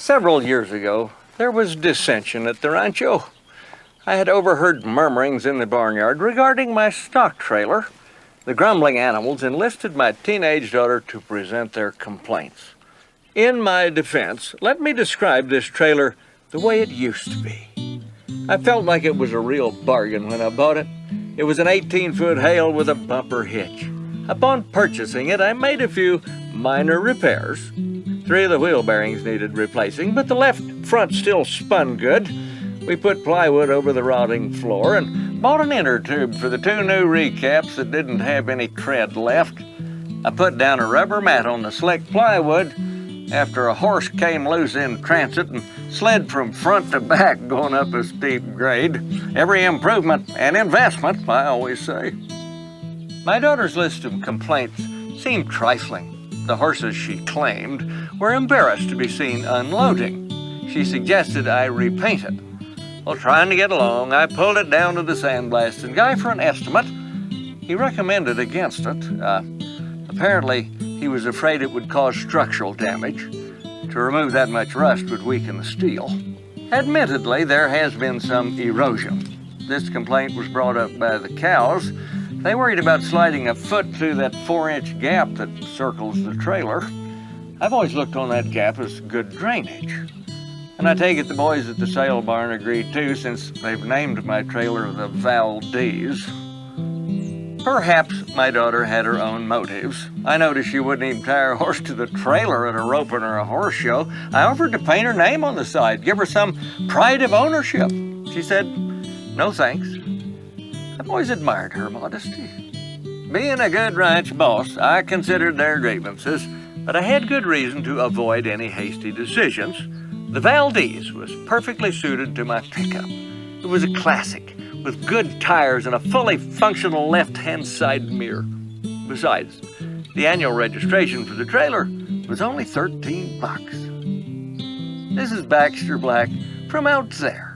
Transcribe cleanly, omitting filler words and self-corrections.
Several years ago, there was dissension at the rancho. I had overheard murmurings in the barnyard regarding my stock trailer. The grumbling animals enlisted my teenage daughter to present their complaints. In my defense, let me describe this trailer the way it used to be. I felt like it was a real bargain when I bought it. It was an 18-foot hail with a bumper hitch. Upon purchasing it, I made a few minor repairs. 3 of the wheel bearings needed replacing, but the left front still spun good. We put plywood over the rotting floor and bought an inner tube for the 2 new recaps that didn't have any tread left. I put down a rubber mat on the slick plywood after a horse came loose in transit and slid from front to back going up a steep grade. Every improvement an investment, I always say. My daughter's list of complaints seemed trifling. The horses, she claimed, were embarrassed to be seen unloading. She suggested I repaint it. Well, trying to get along, I pulled it down to the sandblasting guy for an estimate. He recommended against it. Apparently, he was afraid it would cause structural damage. To remove that much rust would weaken the steel. Admittedly, there has been some erosion. This complaint was brought up by the cows. They worried about sliding a foot through that 4-inch gap that circles the trailer. I've always looked on that gap as good drainage. And I take it the boys at the sale barn agreed too, since they've named my trailer the Valdez. Perhaps my daughter had her own motives. I noticed she wouldn't even tie her horse to the trailer at a roping or a horse show. I offered to paint her name on the side, give her some pride of ownership. She said, no thanks. I've always admired her modesty. Being a good ranch boss, I considered their grievances, but I had good reason to avoid any hasty decisions. The Valdez was perfectly suited to my pickup. It was a classic, with good tires and a fully functional left-hand side mirror. Besides, the annual registration for the trailer was only $13. This is Baxter Black from out there.